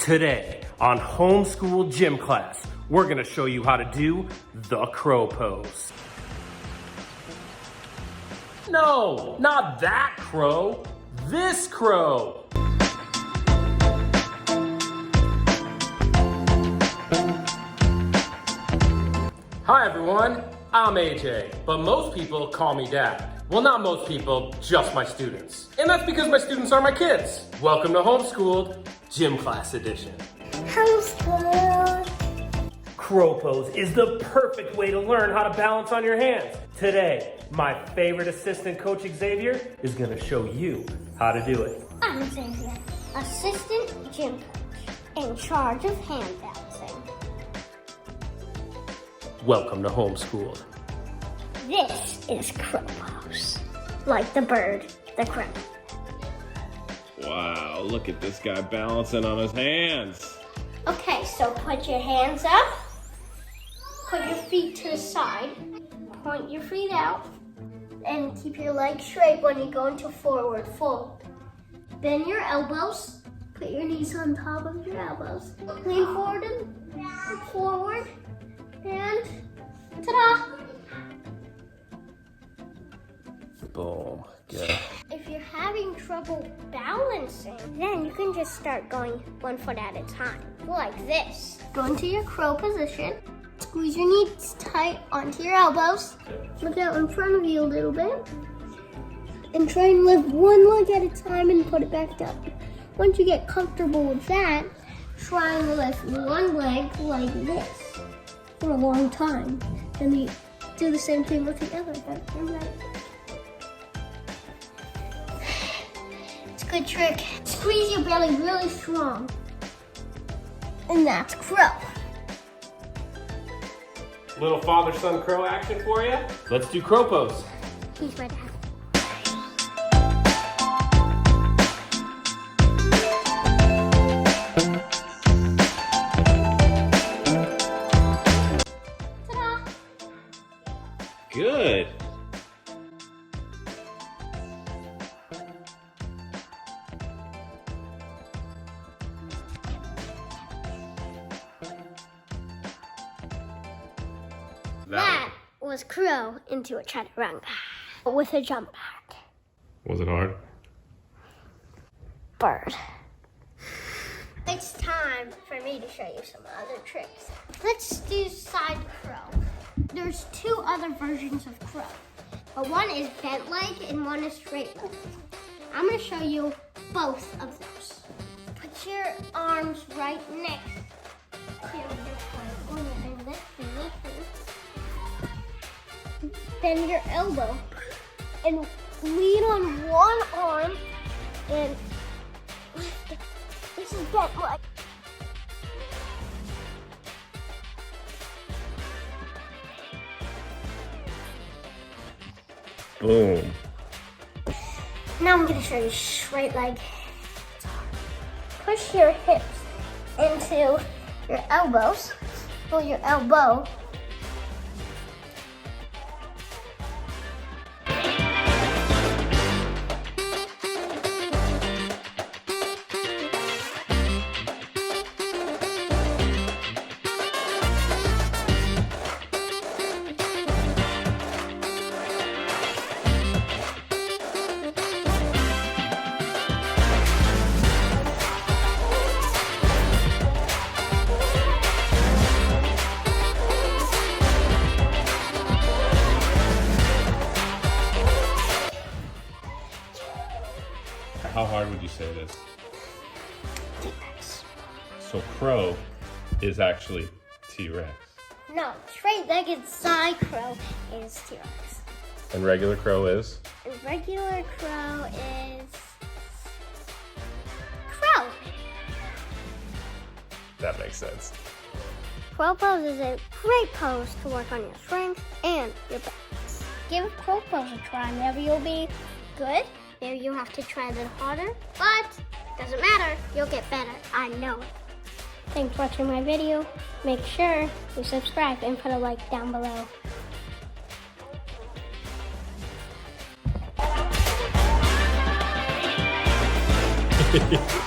Today on Homeschool Gym Class, we're gonna show you how to do the crow pose. No, not that crow, this crow. Hi everyone, I'm AJ, but most people call me Dad. Well, not most people, just my students. And that's because my students are my kids. Welcome to Homeschooled Gym Class Edition. Homeschool. Crow pose is the perfect way to learn how to balance on your hands. Today, my favorite assistant coach Xavier is gonna show you how to do it. I'm Xavier, assistant gym coach, in charge of hand balancing. Welcome to Homeschooled. This is crow pose, like the bird, the crow. Wow, look at this guy balancing on his hands. Okay, so put your hands up, put your feet to the side, point your feet out, and keep your legs straight when you go into forward fold. Bend your elbows, put your knees on top of your elbows. Lean forward and forward, and ta-da! Boom, good. If you're having trouble balancing, then you can just start going 1 foot at a time, like this. Go into your crow position, squeeze your knees tight onto your elbows, look out in front of you a little bit, and try and lift one leg at a time and put it back down. Once you get comfortable with that, try and lift one leg like this for a long time. Then you do the same thing with the other leg. Good trick. Squeeze your belly really strong. And that's crow. Little father-son crow action for you. Let's do crow pose. He's my dad. Ta-da! Good. That was crow into a chaturanga with a jump back. Was it hard? Bird. It's time for me to show you some other tricks. Let's do side crow. There's 2 other versions of crow, but one is bent leg and one is straight leg. I'm going to show you both of those. Put your arms right next to your Bend your elbow and lean on one arm and lift it. This is bent leg. Boom. Now I'm going to show you straight leg. Push your hips into your elbows. Pull your elbow. How hard would you say it is? T-Rex. So crow is actually T-Rex. No, straight-legged side crow is T-Rex. And regular crow is? And regular crow is crow. That makes sense. Crow pose is a great pose to work on your strength and your balance. Give crow pose a try. Maybe you'll be good. Maybe you'll have to try a little harder, but doesn't matter. You'll get better. I know it. Thanks for watching my video. Make sure you subscribe and put a like down below. Hehehe